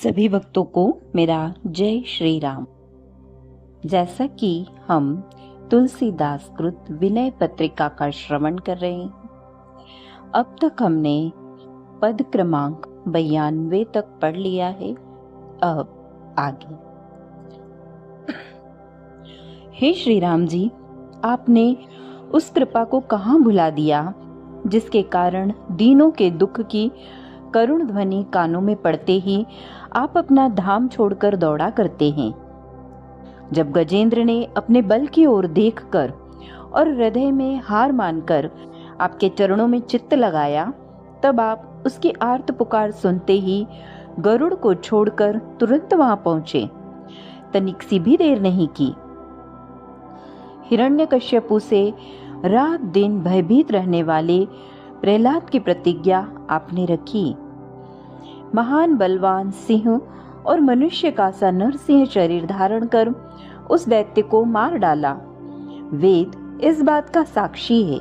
सभी भक्तों को मेरा जय श्री राम। जैसा कि हम तुलसीदास कृत विनय पत्रिका का श्रवण कर रहे हैं, अब तक हमने पद क्रमांक 92 तक पढ़ लिया है। अब आगे। हे श्री राम जी, आपने उस कृपा को कहाँ भुला दिया जिसके कारण दीनों के दुख की करुण ध्वनि कानों में पड़ते ही आप अपना धाम छोड़कर दौड़ा करते हैं। जब गजेंद्र ने अपने बल की ओर देखकर और हृदय में हार मानकर आपके चरणों में चित्त लगाया, तब आप उसकी आर्त पुकार सुनते ही गरुड़ को छोड़कर तुरंत वहां पहुंचे। तनिक सी भी देर नहीं की। हिरण्यकश्यपु से रात दिन भयभीत रहने वाले प्रहलाद की प्रतिज्ञा आपने रखी। महान बलवान सिंह और मनुष्य का सा नरसिंह शरीर धारण कर उस दैत्य को मार डाला। वेद इस बात का साक्षी है।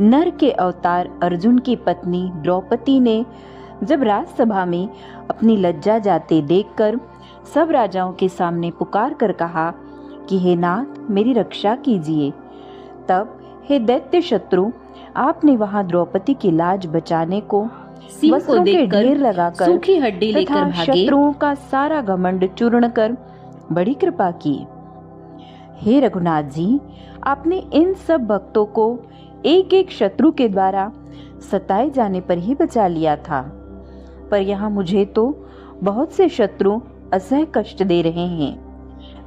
नर के अवतार अर्जुन की पत्नी द्रौपदी ने जब राजसभा में अपनी लज्जा जाते देखकर सब राजाओं के सामने पुकार कर कहा कि हे नाथ, मेरी रक्षा कीजिए, तब हे दैत्य शत्रु, आपने वहां द्रौपदी की लाज बचाने को वस्त्रों के ढेर लगाकर सूखी हड्डी लेकर भागे, शत्रुओं का सारा घमंड चूर्ण कर बड़ी कृपा की। हे रघुनाथ जी, आपने इन सब भक्तों को एक एक शत्रु के द्वारा सताए जाने पर ही बचा लिया था, पर यहाँ मुझे तो बहुत से शत्रु असह्य कष्ट दे रहे हैं।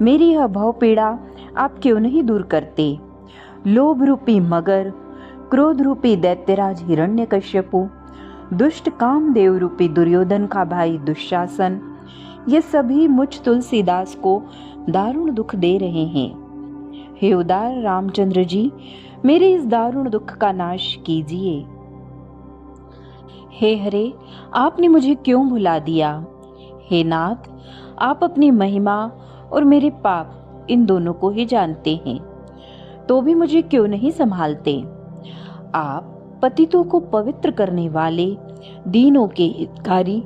मेरी यह भव पीड़ा आप क्यों नहीं दूर करते? लोभ रूपी मगर, क्रोध रूपी दैत्यराज हिरण्यकश्यपु, दुष्ट कामदेव रूपी दुर्योधन का भाई दुशासन, ये सभी मुझ तुलसीदास को दारुण दुख दे रहे हैं। हे उदार रामचंद्र जी, मेरे इस दारुण दुख का नाश कीजिए। हे हरे, आपने मुझे क्यों भुला दिया? हे नाथ, आप अपनी महिमा और मेरे पाप इन दोनों को ही जानते हैं, तो भी मुझे क्यों नहीं संभालते? आप पतितों को पवित्र करने वाले, दीनों के हितकारी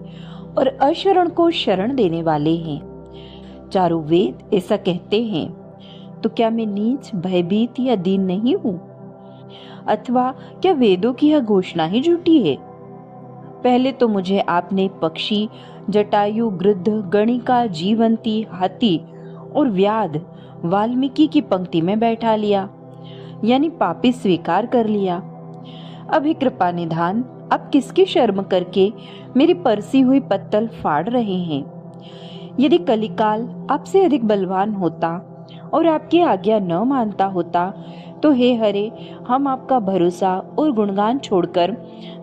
और अशरण को शरण देने वाले हैं। चारों वेद ऐसा कहते हैं, तो क्या मैं नीच, भयभीत या दीन नहीं हूं? अथवा क्या वेदों की यह घोषणा ही झूठी है? पहले तो मुझे आपने पक्षी, जटायु, गृध्र, गणिका, जीवंती, हाथी और व्याध, वाल्मीकि की पंक्ति में बैठा लिया, यानी पापी स्वीकार कर लिया। अब हे कृपा निधान, अब किसकी शर्म करके मेरी परसी हुई पत्तल फाड़ रहे हैं? यदि कलिकाल आपसे अधिक बलवान होता और आपकी आज्ञा न मानता होता, तो हे हरे, हम आपका भरोसा और गुणगान छोड़कर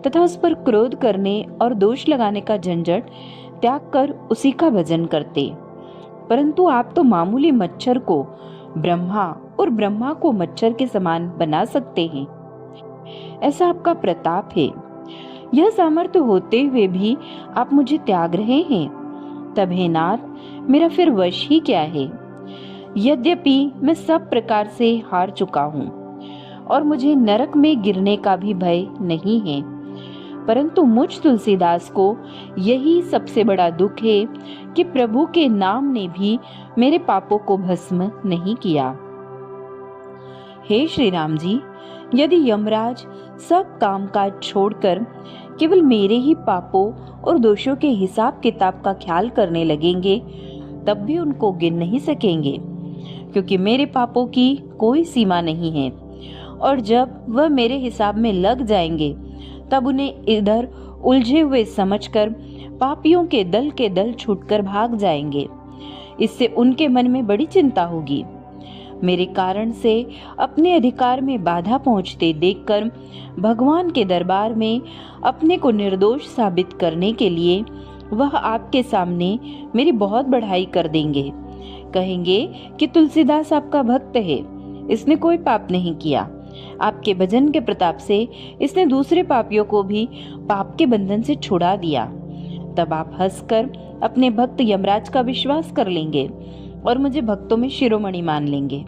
तथा उस पर क्रोध करने और दोष लगाने का झंझट त्याग कर उसी का भजन करते। परंतु आप तो मामूली मच्छर को ब्रह्मा और ब्रह्मा को मच्छर के समान बना सकते हैं। ऐसा आपका प्रताप है। यह सामर्थ्य होते हुए भी आप मुझे त्याग रहे हैं। तब हे नाथ, मेरा फिर वश ही क्या है? यद्यपि मैं सब प्रकार से हार चुका हूँ और मुझे नरक में गिरने का भी भय नहीं है, परंतु मुझ तुलसीदास को यही सबसे बड़ा दुख है कि प्रभु के नाम ने भी मेरे पापों को भस्म नहीं किया। हे श्री राम जी, यदि यमराज सब कामकाज छोड़कर केवल मेरे ही पापों और दोषों के हिसाब किताब का ख्याल करने लगेंगे, तब भी उनको गिन नहीं सकेंगे, क्योंकि मेरे पापों की कोई सीमा नहीं है। और जब वह मेरे हिसाब में लग जाएंगे, तब उन्हें इधर उलझे हुए समझकर पापियों के दल छूटकर भाग जाएंगे। इससे उनके मन में बड़ी चिंता होगी। मेरे कारण से अपने अधिकार में बाधा पहुंचते देखकर भगवान के दरबार में अपने को निर्दोष साबित करने के लिए वह आपके सामने मेरी बहुत बढ़ाई कर देंगे। कहेंगे कि तुलसीदास आपका भक्त है, इसने कोई पाप नहीं किया। आपके भजन के प्रताप से इसने दूसरे पापियों को भी पाप के बंधन से छुड़ा दिया। तब आप हंसकर अपने भक्त यमराज का विश्वास कर लेंगे और मुझे भक्तों में शिरोमणि मान लेंगे।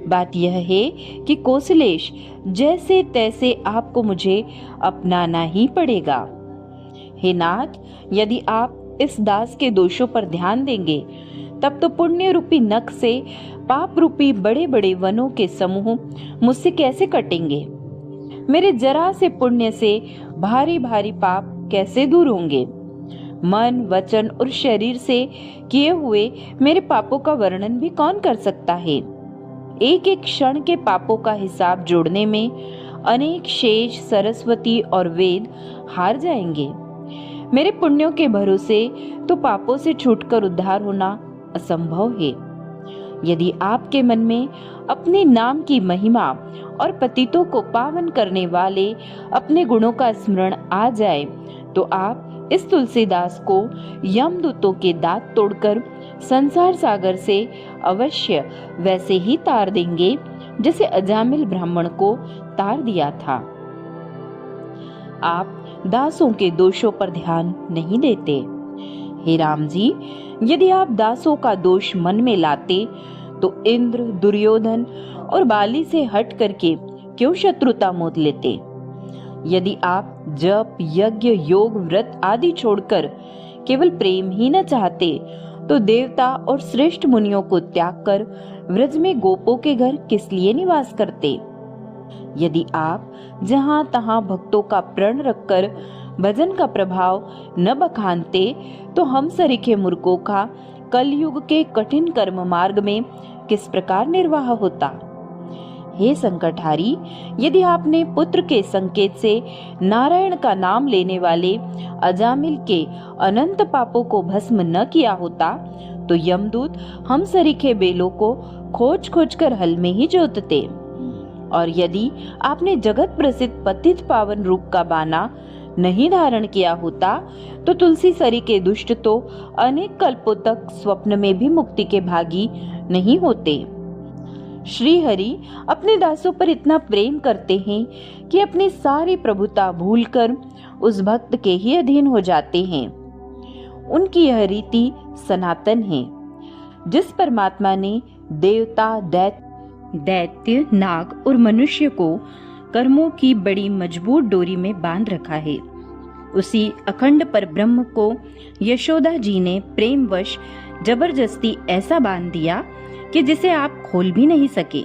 बात यह है कि कौशलेश, जैसे तैसे आपको मुझे अपनाना ही पड़ेगा। हे नाथ, यदि आप इस दास के दोषों पर ध्यान देंगे, तब तो पुण्य रूपी नख से पाप रूपी बड़े बड़े वनों के समूह मुझसे कैसे कटेंगे? मेरे जरा से पुण्य से भारी भारी पाप कैसे दूर होंगे? मन, वचन और शरीर से किए हुए मेरे पापों का वर्णन भी कौन कर सकता है? एक एक क्षण के पापों का हिसाब जोड़ने में अनेक शेष, सरस्वती और वेद हार जाएंगे। मेरे पुण्यों के भरोसे तो पापों से छूटकर उद्धार होना असंभव है। यदि आपके मन में अपने नाम की महिमा और पतितों को पावन करने वाले अपने गुणों का स्मरण आ जाए, तो आप इस तुलसीदास को यमदूतों के दांत तोड़कर संसार सागर से अवश्य वैसे ही तार देंगे जैसे अजामिल ब्राह्मण को तार दिया था। आप दासों के दोषों पर ध्यान नहीं देते। हे राम जी, यदि आप दासों का दोष मन में लाते तो इंद्र, दुर्योधन और बाली से हट करके क्यों शत्रुता मोल लेते? यदि आप जप, यज्ञ, योग, व्रत आदि छोड़कर केवल प्रेम ही न चाहते तो देवता और श्रेष्ठ मुनियों को त्याग कर व्रज में गोपों के घर किस लिए निवास करते? यदि आप जहां तहां भक्तों का प्रण रखकर भजन का प्रभाव न बखानते तो हम सरीखे मूर्खों का कलयुग के कठिन कर्म मार्ग में किस प्रकार निर्वाह होता? हे संकटहारी, यदि आपने पुत्र के संकेत से नारायण का नाम लेने वाले अजामिल के अनंत पापों को भस्म न किया होता तो यमदूत हम सरीखे बेलों को खोज खोज कर हल में ही जोतते। और यदि आपने जगत प्रसिद्ध पतित पावन रूप का बाना नहीं धारण किया होता तो तुलसी सरी के दुष्ट तो अनेक कल्पों तक स्वप्न में भी मुक्ति के भागी नहीं होते। श्री हरि अपने दासों पर इतना प्रेम करते हैं कि अपनी सारी प्रभुता भूलकर उस भक्त के ही अधीन हो जाते हैं। उनकी यह रीति सनातन है। जिस परमात्मा ने देवता, दैत्य, नाग और मनुष्य को कर्मों की बड़ी मजबूत डोरी में बांध रखा है, उसी अखंड पर ब्रह्म को यशोदा जी ने प्रेमवश जबरदस्ती ऐसा बांध दिया कि जिसे आप खोल भी नहीं सके।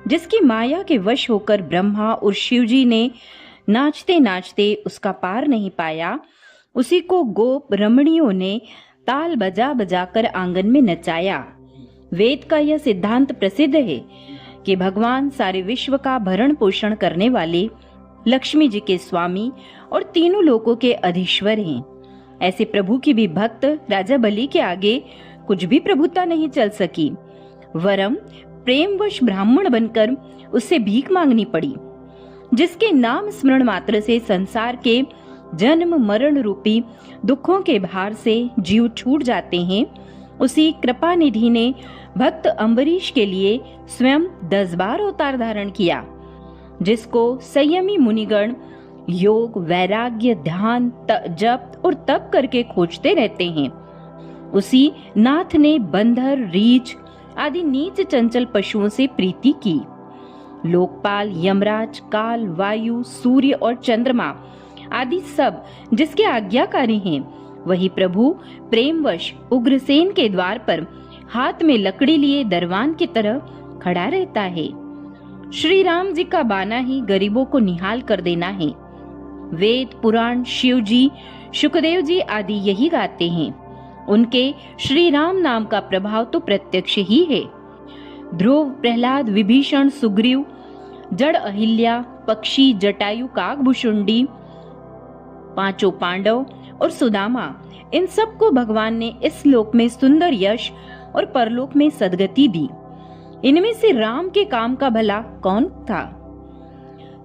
जिसकी माया के वश होकर ब्रह्मा और शिव जी ने नाचते नाचते उसका पार नहीं पाया, उसी को गोप रमणियों ने ताल बजा बजा कर आंगन में नचाया। वेद का यह सिद्धांत प्रसिद्ध है कि भगवान सारे विश्व का भरण पोषण करने वाले, लक्ष्मी जी के स्वामी और तीनों लोकों के अधीश्वर हैं। ऐसे प्रभु की भी भक्त राजा बलि के आगे कुछ भी प्रभुता नहीं चल सकी, वरम प्रेमवश ब्राह्मण बनकर उससे भीख मांगनी पड़ी। जिसके नाम स्मरण मात्र से संसार के जन्म मरण रूपी दुखों के भार से जीव छूट जाते हैं, उसी कृपा निधि ने भक्त अम्बरीश के लिए स्वयं 10 बार अवतार धारण किया। जिसको संयमी मुनिगण योग, वैराग्य, ध्यान, जप और तप करके खोजते रहते हैं, उसी नाथ ने बंदर, रीछ आदि नीच चंचल पशुओं से प्रीति की। लोकपाल, यमराज, काल, वायु, सूर्य और चंद्रमा आदि सब जिसके आज्ञाकारी हैं, वही प्रभु प्रेमवश उग्रसेन के द्वार पर हाथ में लकड़ी लिए दरवान की तरह खड़ा रहता है। श्री राम जी का बाना ही गरीबों को निहाल कर देना है। वेद, पुराण, शिव जी, शुकदेव जी आदि यही गाते हैं। उनके श्री राम नाम का प्रभाव तो प्रत्यक्ष ही है। ध्रुव, प्रहलाद, विभीषण, सुग्रीव, जड़ अहिल्या, पक्षी, जटायु, काकभुषुंडी, पांचों पांडव और सुदामा, इन सबको भगवान ने इस लोक में सुंदर यश और परलोक में सदगति दी। इनमें से राम के काम का भला कौन था?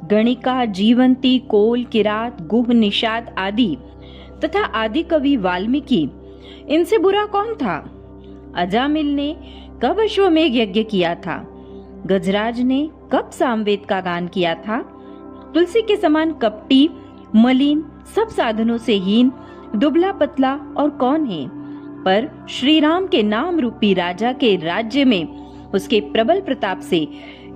गणिका, जीवंती, कोल, किरात, गुह, निषाद आदि तथा आदि कवि वाल्मीकि, इनसे बुरा कौन था? अजामिल ने कब अश्वमेघ यज्ञ किया था? गजराज ने कब सामवेद का गान किया था? तुलसी के समान कपटी, मलिन, सब साधनों से हीन, दुबला पतला और कौन है? पर श्री राम के नाम रूपी राजा के राज्य में उसके प्रबल प्रताप से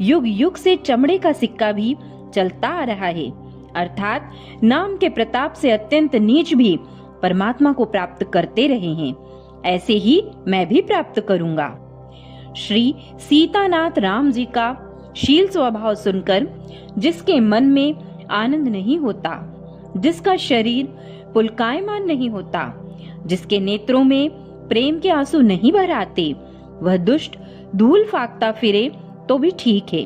युग युग से चमड़े का सिक्का भी चलता आ रहा है। अर्थात नाम के प्रताप से अत्यंत नीच भी परमात्मा को प्राप्त करते रहे हैं, ऐसे ही मैं भी प्राप्त करूंगा। श्री सीतानाथ राम जी का शील स्वभाव सुनकर जिसके मन में आनंद नहीं होता, जिसका शरीर पुलकायमान नहीं होता, जिसके नेत्रों में प्रेम के आंसू नहीं भर आते, वह दुष्ट धूल फाकता फिरे तो भी ठीक है।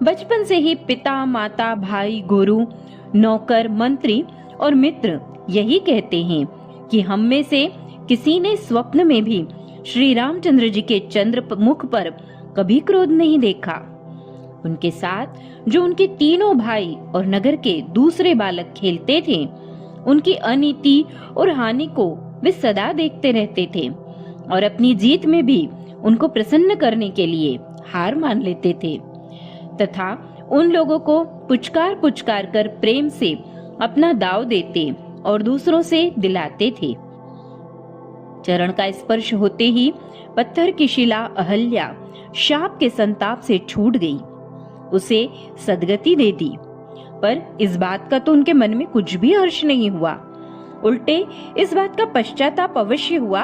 बचपन से ही पिता, माता, भाई, गुरु, नौकर, मंत्री और मित्र यही कहते हैं कि हम में से किसी ने स्वप्न में भी श्री रामचंद्र जी के चंद्र मुख पर कभी क्रोध नहीं देखा। उनके साथ जो उनके तीनों भाई और नगर के दूसरे बालक खेलते थे, उनकी अनीति और हानि को वे सदा देखते रहते थे और अपनी जीत में भी उनको प्रसन्न करने के लिए हार मान लेते थे तथा उन लोगों को पुचकार पुचकार कर प्रेम से अपना दाव देते और दूसरों से दिलाते थे। चरण का स्पर्श होते ही पत्थर की शिला अहल्या शाप के संताप से छूट गई, उसे सदगति दे दी। पर इस बात का तो उनके मन में कुछ भी हर्ष नहीं हुआ, उल्टे इस बात का पश्चाताप अवश्य हुआ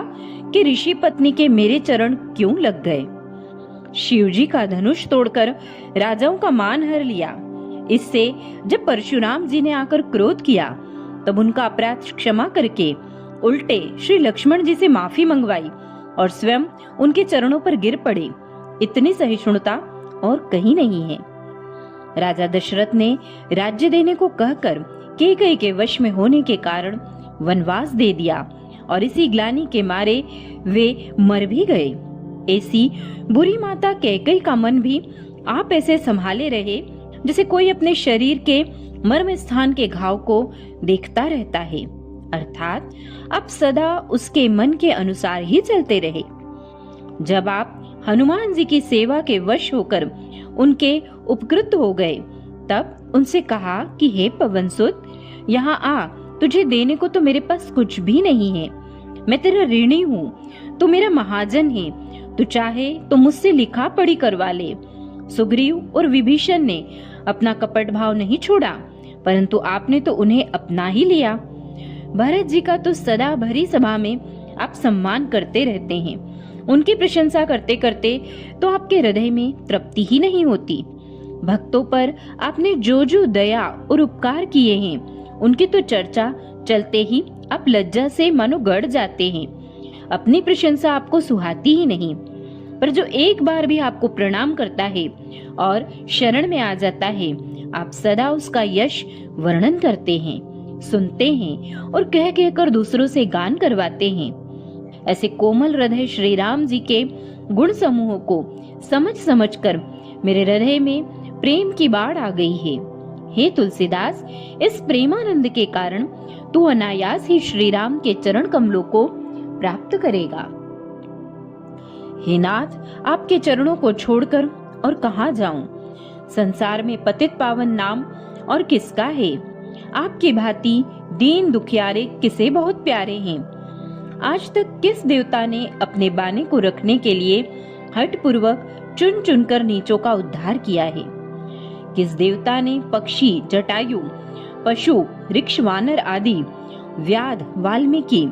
कि ऋषि पत्नी के मेरे चरण क्यों लग गए। शिवजी का धनुष तोड़कर राजाओं का मान हर लिया। इससे जब परशुराम जी ने आकर क्रोध किया तब उनका अपराध क्षमा करके उल्टे श्री लक्ष्मण जी से माफी मंगवाई और स्वयं उनके चरणों पर गिर पड़े। इतनी सहिष्णुता और कहीं नहीं है। राजा दशरथ ने राज्य देने को कहकर कैकेयी के वश में होने के कारण वनवास दे दिया और इसी ग्लानि के मारे वे मर भी गए। ऐसी बुरी माता कैकेयी का मन भी आप ऐसे संभाले रहे जैसे कोई अपने शरीर के मर्म स्थान के घाव को देखता रहता है, अर्थात आप सदा उसके मन के अनुसार ही चलते रहे। जब आप हनुमान जी की सेवा के वश होकर उनके उपकृत हो गए तब उनसे कहा कि हे पवनसुत, यहाँ आ, तुझे देने को तो मेरे पास कुछ भी नहीं है। मैं तेरा ऋणी हूँ, तू मेरा महाजन है, तू चाहे तो मुझसे लिखा पढ़ी करवा ले। सुग्रीव और विभीषण ने अपना कपट भाव नहीं छोड़ा, परंतु आपने तो उन्हें अपना ही लिया। भरत जी का तो सदा भरी सभा में आप सम्मान करते रहते हैं, उनकी प्रशंसा करते करते तो आपके हृदय में तृप्ति ही नहीं होती। भक्तों पर आपने जो जो दया और उपकार किए हैं, उनकी तो चर्चा चलते ही आप लज्जा से मानो गड़ जाते हैं। अपनी प्रशंसा आपको सुहाती ही नहीं, पर जो एक बार भी आपको प्रणाम करता है और शरण में आ जाता है, आप सदा उसका यश वर्णन करते हैं, सुनते हैं और कह कहकर दूसरों से गान करवाते हैं। ऐसे कोमल हृदय श्री राम जी के गुण समूह को समझ समझ कर मेरे हृदय में प्रेम की बाढ़ आ गई है। हे तुलसीदास, इस प्रेमानंद के कारण तू अनायास ही श्री राम के चरण कमलों को प्राप्त करेगा। हे नाथ, आपके चरणों को छोड़कर और कहाँ जाऊं? संसार में पतित पावन नाम और किसका है? आपकी भांति दीन दुखियारे किसे बहुत प्यारे हैं। आज तक किस देवता ने अपने बाने को रखने के लिए हठ पूर्वक चुन चुनकर नीचों का उद्धार किया है? किस देवता ने पक्षी, जटायु, पशु, वृक्ष, वानर आदि, व्याध, वाल्मीकि,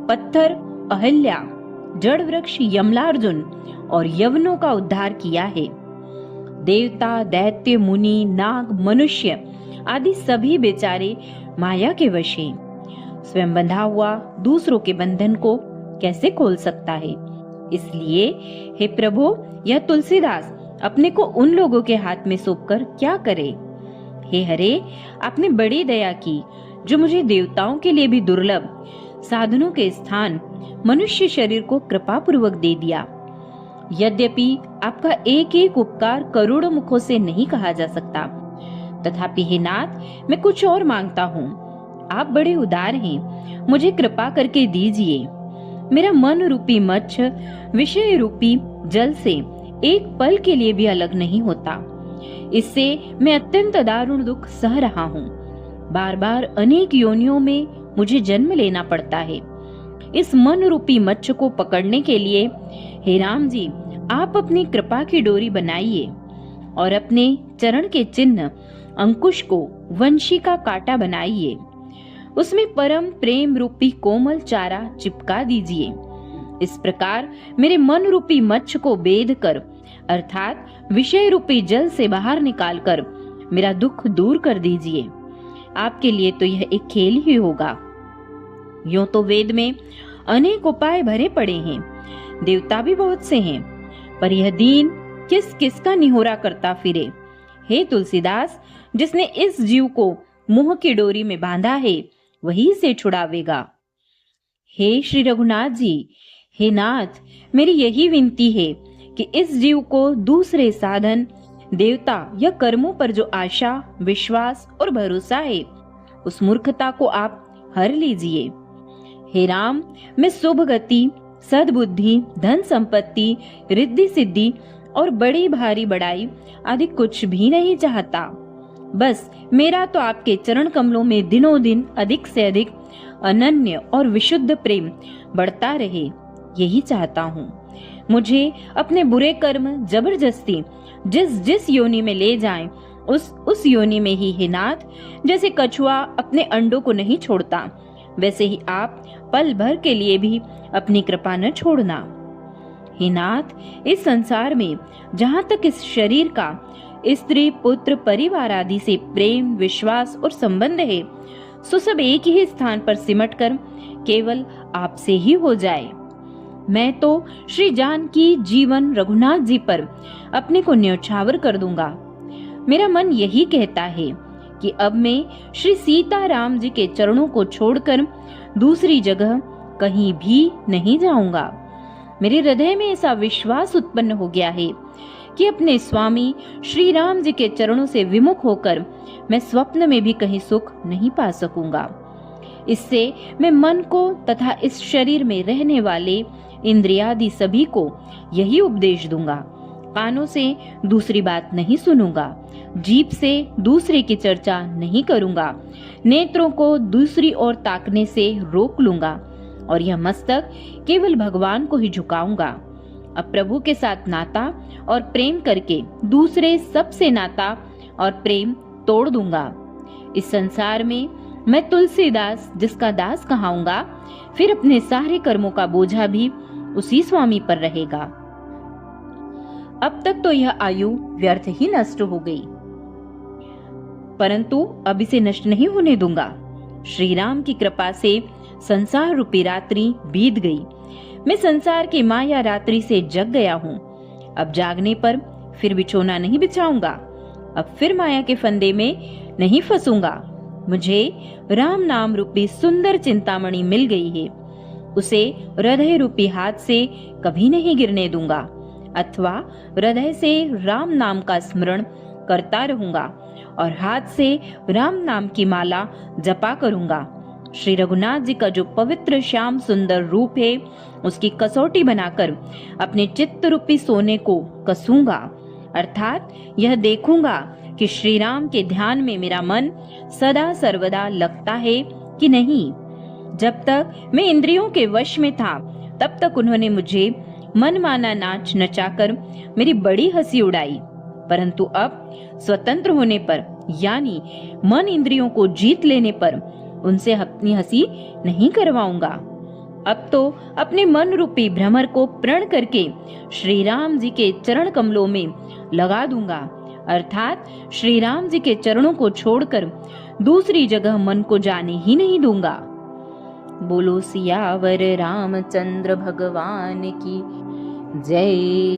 पत्थर, अहल्या, जड़ वृक्ष, यमलार्जुन और यवनों का उद्धार किया है? देवता, दैत्य, मुनि, नाग, मनुष्य आदि सभी बेचारे माया के वश हैं। स्वयं बंधा हुआ दूसरों के बंधन को कैसे खोल सकता है? इसलिए हे प्रभु, यह तुलसीदास अपने को उन लोगों के हाथ में सौंपकर क्या करे? हे हरे, आपने बड़ी दया की जो मुझे देवताओं के लिए भी दुर्लभ साधनों के स्थान मनुष्य शरीर को कृपा पूर्वक दे दिया। यद्यपि आपका एक एक उपकार करोड़ों मुखों से नहीं कहा जा सकता, तथापि हे नाथ, मैं कुछ और मांगता हूँ। आप बड़े उदार हैं, मुझे कृपा करके दीजिए। मेरा मन रूपी मच्छ विषय रूपी जल से एक पल के लिए भी अलग नहीं होता। इससे मैं अत्यंत दारुण दुख सह रहा हूँ। बार बार अनेक योनियों में मुझे जन्म लेना पड़ता है। इस मन रूपी मच्छ को पकड़ने के लिए हे राम जी, आप अपनी कृपा की डोरी बनाइए और अपने चरण के चिन्ह अंकुश को वंशी का कांटा बनाइए। उसमें परम प्रेम रूपी कोमल चारा चिपका दीजिए। इस प्रकार मेरे मन रूपी मच्छ को बेध कर अर्थात विषय रूपी जल से बाहर निकालकर मेरा दुख दूर कर दीजिए। आपके लिए तो यह एक खेल ही होगा। यूं तो वेद में अनेक उपाय भरे पड़े हैं, देवता भी बहुत से हैं, पर यह दीन किस किस का निहोरा करता फिरे। हे तुलसीदास, जिसने इस जीव को मोह की डोरी में बांधा है वही से छुड़ावेगा। हे श्री रघुनाथ जी, हे नाथ, मेरी यही विनती है कि इस जीव को दूसरे साधन, देवता या कर्मों पर जो आशा, विश्वास और भरोसा है, उस मूर्खता को आप हर लीजिए। हे राम, मैं शुभ गति, सद्बुद्धि, धन संपत्ति, रिद्धि सिद्धि और बड़ी भारी बड़ाई आदि कुछ भी नहीं चाहता। बस मेरा तो आपके चरण कमलों में दिनों दिन अधिक से अधिक अनन्य और विशुद्ध प्रेम बढ़ता रहे, यही चाहता हूँ। मुझे अपने बुरे कर्म जबरदस्ती जिस जिस योनि में ले जाएं, उस योनि में ही, हे नाथ, जैसे कछुआ अपने अंडों को नहीं छोड़ता, वैसे ही आप पल भर के लिए भी अपनी कृपा न छोड़ना। हे नाथ, इस संसार में जहाँ तक इस शरीर का स्त्री, पुत्र, परिवार आदि से प्रेम, विश्वास और संबंध है, सो सब एक ही स्थान पर सिमट कर केवल आपसे ही हो जाए। मैं तो श्री जानकी जीवन रघुनाथ जी पर अपने को न्यौछावर कर दूंगा। मेरा मन यही कहता है कि अब मैं श्री सीताराम जी के चरणों को छोड़कर दूसरी जगह कहीं भी नहीं जाऊंगा। मेरे हृदय में ऐसा विश्वास उत्पन्न हो गया है कि अपने स्वामी श्री राम जी के चरणों से विमुख होकर मैं स्वप्न में भी कहीं सुख नहीं पा सकूंगा। इससे मैं मन को तथा इस शरीर में रहने वाले इंद्रियादि सभी को यही उपदेश दूंगा। कानों से दूसरी बात नहीं सुनूंगा, जीभ से दूसरे की चर्चा नहीं करूंगा, नेत्रों को दूसरी ओर ताकने से रोक लूंगा और यह मस्तक केवल भगवान को ही झुकाऊंगा। अब प्रभु के साथ नाता और प्रेम करके दूसरे सबसे नाता और प्रेम तोड़ दूंगा। इस संसार में मैं तुलसीदास जिसका दास कहाऊंगा, फिर अपने सारे कर्मों का बोझा भी उसी स्वामी पर रहेगा। अब तक तो यह आयु व्यर्थ ही नष्ट हो गई, परंतु अब इसे नष्ट नहीं होने दूंगा। श्री राम की कृपा से संसार रूपी रात्रि बीत गई। मैं संसार की माया रात्रि से जग गया हूँ। अब जागने पर फिर बिछोना नहीं बिछाऊंगा, अब फिर माया के फंदे में नहीं फंसूंगा। मुझे राम नाम रूपी सुंदर चिंतामणि मिल गई है, उसे हृदय रूपी हाथ से कभी नहीं गिरने दूंगा, अथवा हृदय से राम नाम का स्मरण करता रहूंगा और हाथ से राम नाम की माला जपा करूंगा। श्री रघुनाथ जी का जो पवित्र श्याम सुंदर रूप है, उसकी कसौटी बनाकर अपने चित्त रूपी सोने को कसूंगा, अर्थात यह देखूंगा कि श्री राम के ध्यान में मेरा मन सदा सर्वदा लगता है कि नहीं। जब तक मैं इंद्रियों के वश में था, तब तक उन्होंने मुझे मनमाना नाच नचाकर मेरी बड़ी हंसी उड़ाई, परंतु अब स्वतंत्र होने पर, यानी मन इंद्रियों को जीत लेने पर, उनसे अपनी हंसी नहीं करवाऊंगा। अब तो अपने मन रूपी भ्रमर को प्रण करके श्री राम जी के चरण कमलों में लगा दूंगा, अर्थात श्री राम जी के चरणों को छोड़कर दूसरी जगह मन को जाने ही नहीं दूंगा। बोलो सियावर रामचंद्र भगवान की जय।